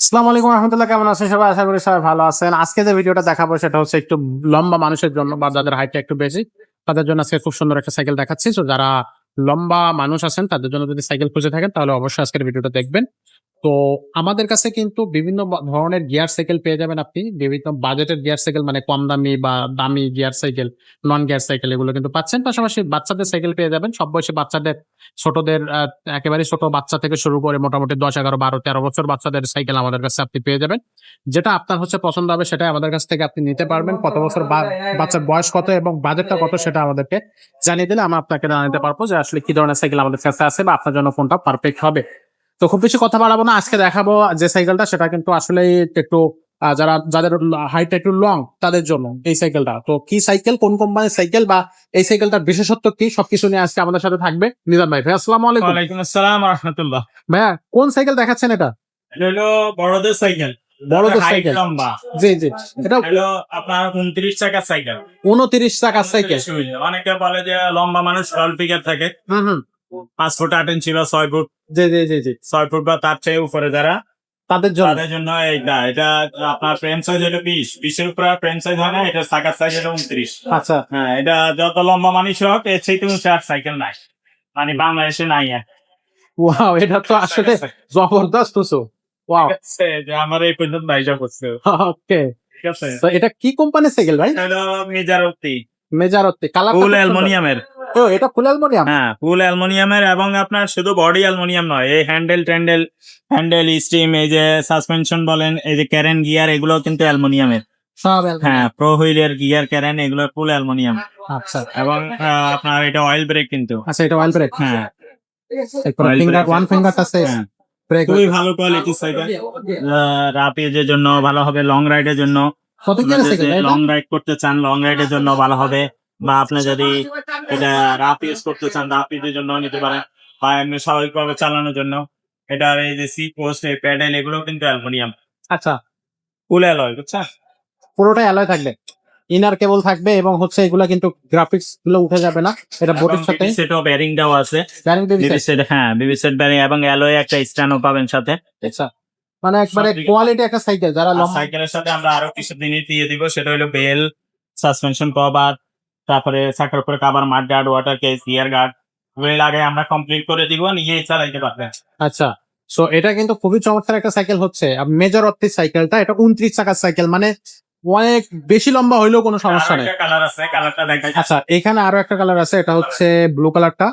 আসসালামু আলাইকুম রহমতুল্লাহ, কেমন আছেন সবাই? আশা করি সবাই ভালো আছেন। আজকে যে ভিডিওটা দেখাবো সেটা হচ্ছে একটু লম্বা মানুষের জন্য বা যাদের হাইটটা একটু বেশি তাদের জন্য আজকে খুব সুন্দর একটা সাইকেল দেখাচ্ছি। তো যারা লম্বা মানুষ আছেন তাদের জন্য যদি সাইকেল খুঁজে থাকেন তাহলে অবশ্যই আজকের ভিডিওটা দেখবেন। তো আমাদের কাছে কিন্তু বিভিন্ন ধরনের গিয়ার সাইকেল পেয়ে যাবেন আপনি। বিভিন্ন বাজেটের গিয়ার সাইকেল মানে কম দামি বা দামি gear cycle, non gear cycle এগুলো কিন্তু পাচ্ছেন। পাশাপাশি বাচ্চাদের সাইকেল পেয়ে যাবেন। সব বয়সী বাচ্চাদের, ছোটদের একেবারে ছোট বাচ্চা থেকে শুরু করে মোটামুটি ১০, ১১, ১২, ১৩ বছর বাচ্চাদের সাইকেল আমাদের কাছে আপনি পেয়ে যাবেন। যেটা আপনার হচ্ছে পছন্দ হবে সেটাই আমাদের কাছ থেকে আপনি নিতে পারবেন। কত বছর বাচ্চার বয়স কত এবং বাজেটটা কত সেটা আমাদেরকে জানিয়ে দিলে আমরা আপনাকে জানাতে পারবো যে আসলে কি ধরনের সাইকেল আমাদের কাছে আছে বা আপনার জন্য কোনটা পারফেক্ট হবে। তো খুব বেশি কথা বাড়াবো না। আজকে দেখাবো যে সাইকেলটা সেটা কিন্তু আসলেই একটু যাদের হাইট একটু লং তাদের জন্য এই সাইকেলটা। তো কি সাইকেল, কোন কোম্পানির সাইকেল বা এই সাইকেলটার বিশেষত্ব কি, সবকিছু নিয়ে আজকে আমাদের সাথে থাকবে নিজাম ভাই। ভাই আসসালামু আলাইকুম। ওয়ালাইকুম আসসালাম রাহমাতুল্লাহ। ভাইয়া কোন সাইকেল দেখাচ্ছেন এটা? এটা হলো বড়দের সাইকেল। বড়দের হাইট সাইকেল? লম্বা। জি জি, এটা হলো আপনার 29 চাকার সাইকেল। 29 চাকার সাইকেল। অনেকে বলে যে লম্বা মানুষ রয়্যাল ফিগার থাকে, হুম হুম, 5 ফুট 8 ইঞ্চি বা 6 ফুট, জি জি জি জি, 6 ফুট বা তার চেয়ে উপরে যারা, তাদের জন্য। তাদের জন্য এইটা। এটা আপনার ফ্রেম সাইজ হলো 20 এর উপরে ফ্রেম সাইজ হয় না, এটা চাকার সাইজ হলো 29। আচ্ছা, হ্যাঁ, এটা যত লম্বা মানুষ হোক এর চাইতে উঁচু আর সাইকেল নাই, মানে বাংলাদেশে নাই আর। ওয়াও, এটা তো আসলে জবরদস্ত উঁচু। ওয়াও, ঠিক আছে, যে আমার এই পর্যন্ত বাইজা করছে। ওকে। ঠিক আছে, তো এটা কি কোম্পানির সাইকেল ভাই? এটা হলো মেজারতি, মেজারত্তি। কালারটা ফুল খুব সুন্দর। অ্যালুমিনিয়ামের। ও, এটা ফুল অ্যালুমিনিয়াম? হ্যাঁ, ফুল অ্যালুমিনিয়ামের, এবং আপনার শুধু বডি অ্যালুমিনিয়াম নয়, এই হ্যান্ডেল স্টিম, এই যে সাসপেনশন বলেন, এই যে ক্যারেন গিয়ার, এগুলো কিন্তু অ্যালুমিনিয়ামের। সব হ্যাঁ, অ্যালুমিনিয়াম। প্রো হুইলের গিয়ার ক্যারেন এগুলো ফুল অ্যালুমিনিয়াম। আচ্ছা এবং আপনার এটা অয়েল ব্রেক কিন্তু। আচ্ছা, এটা অয়েল ব্রেক। হ্যাঁ, এরপরে oil finger, brake। One finger আছে হ্যাঁ, ব্রেক। খুবই ভালো কোয়ালিটির সাইকেল। রাফ ইউজের জন্য ভালো হবে, লং রাইডের জন্য। কত কি আছে এটা? লং রাইড করতে চান, লং রাইডের জন্য ভালো হবে। বা আপনি যদি এটা রাফ ইউজ করতে চান, রাফ ইউজের জন্য নিতে পারেন। বা এমনি স্বাভাবিকভাবে চালানোর জন্য। এটার এই যে সি পোস্ট, এই প্যাডেল, এগুলো কিন্তু অ্যালুমিনিয়াম, আচ্ছা, ফুল অ্যালয়, বুঝছেন? পুরোটাই অ্যালয় থাকবে, ইনার কেবল থাকবে এবং হচ্ছে এগুলা কিন্তু গ্রাফিক্স গুলো উঠে যাবে না, এটা বোর্ডের সাথে। সেটও বেয়ারিং দেওয়া আছে। জানি বিবি সেট, হ্যাঁ, বিবি সেট বেয়ারিং এবং অ্যালয় একটা স্ট্যান্ডও পাবেন সাথে। আচ্ছা, মানে একবারে কোয়ালিটি একটা সাইকেল। যারা লম্বা সাইকেলের সাথে আমরা আরো কিছু জিনিস দিয়ে দিব, সেটা হলো বেল, সাসপেনশন কভার, তারপরে চাকার উপরে cover, mudguard, water case, gear guard, well আগে আমরা কমপ্লিট করে দিব, নিজেই চালাইতে পারবেন। আচ্ছা, সো এটা কিন্তু খুবই চমৎকার একটা সাইকেল হচ্ছে মেজর অর্থের সাইকেলটা। এটা 29 চাকার সাইকেল, মানে অনেক বেশি লম্বা হইলেও কোনো সমস্যা নেই। কালার আছে, কালারটা দেখাই। আচ্ছা, এখানে আরো একটা কালার আছে, এটা হচ্ছে ব্লু কালারটা।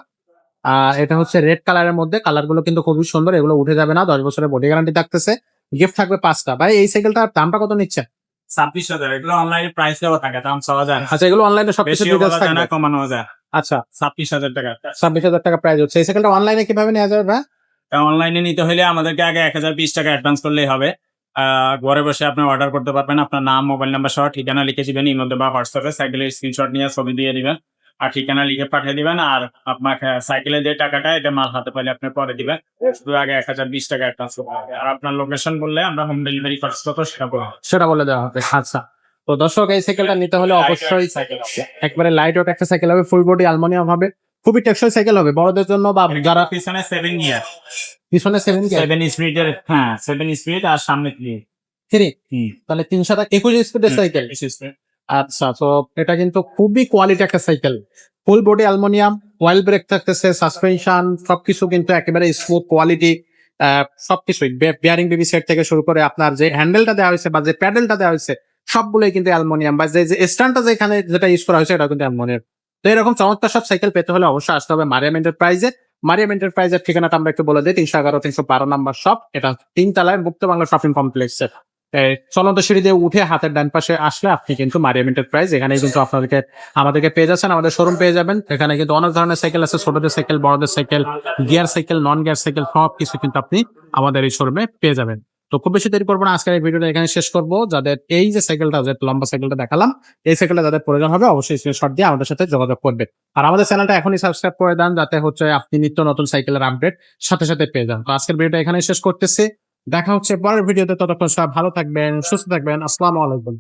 আর এটা হচ্ছে রেড কালারের মধ্যে। কালার গুলো কিন্তু খুবই সুন্দর, এগুলো উঠে যাবে না, 10 বছরের বডি গ্যারান্টি থাকতেছে। গিফট থাকবে 5টা। ভাই এই সাইকেলটার দামটা কত নিচ্ছে? 26,000। এগুলো অনলাইনে প্রাইস দেওয়া থাকে, দাম 6,000। আচ্ছা, এগুলো অনলাইনে সবকিছু বেশি ডিটেইলস বলা যায় না, থাকবে। কমানো যায়। আচ্ছা, 26,000 টাকা। 26,000 টাকা প্রাইস হচ্ছে। এই সাইকেলটা অনলাইনে কিভাবে নেওয়া যাবে ভাই? অনলাইনে নিতে হলে আমাদেরকে আগে 1020 টাকা অ্যাডভান্স করলেই হবে। ঘরে বসে আপনি অর্ডার করতে পারবেন। আপনার নাম, মোবাইল নাম্বার সহ ঠিকানা লিখে দিবেন এর মধ্যে, বা হোয়াটসঅ্যাপে সাইকেলের স্ক্রিনশট নিয়ে ছবি দিয়ে দিবেন আর ঠিকানা লিখে পাঠিয়ে দিবেন। আর আপনাকে সাইকেলের যে টাকাটা, এটা মাল হাতে পাইলে আপনি পরে দিবেন। শুধু আগে 1020 টাকা অ্যাডভান্স করতে হবে। আর আপনার লোকেশন বললে আমরা হোম ডেলিভারি খরচ কত সেটা বলবো। সেটা বলে দেওয়া হবে। আচ্ছা, তো দর্শক এই সাইকেলটা নিতে হলে অবশ্যই সাইকেল একবারে লাইট ওয়েট একটা সাইকেল হবে, ফুল বডি অ্যালুমিনিয়াম হবে, খুবই টেকসই সাইকেল হবে বড়দের জন্য বা যারা পিছনে 7 ইয়ার, পিছনে 7 7 স্পিডের। হ্যাঁ, 7 স্পিড আর সামনে 3। 3, তাহলে 21 স্পিডের সাইকেল। আচ্ছা, তো এটা কিন্তু খুবই কোয়ালিটি একটা cycle. Full body aluminium, oil brake থাকতেছে, সাসপেনশন সবকিছু কিন্তু একেবারে স্মুথ কোয়ালিটি। সবকিছুই বিয়ারিং বিবি সেট থেকে শুরু করে আপনার যে হ্যান্ডেলটা দেওয়া হয়েছে বা যে প্যাডেলটা দেওয়া হয়েছে সবগুলোই কিন্তু অ্যালুমিনিয়াম, বা যে স্ট্যান্ডটা যেখানে যেটা ইউজ করা হয়েছে এটা কিন্তু অ্যালুমিনিয়াম। তো এরকম চমৎকার সব সাইকেল পেতে হলে অবশ্যই আসতে হবে মারিয়াম এন্টারপ্রাইজে। মারিয়াম এন্টারপ্রাইজের ঠিকানাটা আমরা একটু বলে দিই, 311 312 নাম্বার শপ, এটা 3 তলায় মুক্ত বাংলা শপিং কমপ্লেক্সে। চলন্ত সিঁড়ি দিয়ে উঠে হাতের ডান পাশে আসলে আপনি কিন্তু মারিয়াম এন্টারপ্রাইজ, এখানে কিন্তু আমাদেরকে পেয়ে যাচ্ছেন, আমাদের শোরুম পেয়ে যাবেন। এখানে কিন্তু অনেক ধরনের সাইকেল আছে, ছোটদের সাইকেল, বড়দের cycle, gear cycle, non gear cycle, সব কিছু কিন্তু আপনি আমাদের এই শোরুমে পেয়ে যাবেন। তো খুব বেশি দেরি করবো না, আজকের এই ভিডিওটা এখানে শেষ করবো। যাদের এই যে সাইকেলটা, যে লম্বা সাইকেলটা দেখালাম, এই সাইকেলটা যাদের প্রয়োজন হবে অবশ্যই স্ক্রিনশট দিয়ে আমাদের সাথে যোগাযোগ করবে। আর আমাদের চ্যানেলটা এখনই সাবস্ক্রাইব করে দেন, যাতে হচ্ছে আপনি নিত্য নতুন সাইকেলের আপডেট সাথে সাথে পেয়ে যান। তো আজকের ভিডিওটা এখানে শেষ করতেছি, দেখা হচ্ছে পরের ভিডিওতে। ততক্ষণ সব ভালো থাকবেন, সুস্থ থাকবেন। আসসালামু আলাইকুম।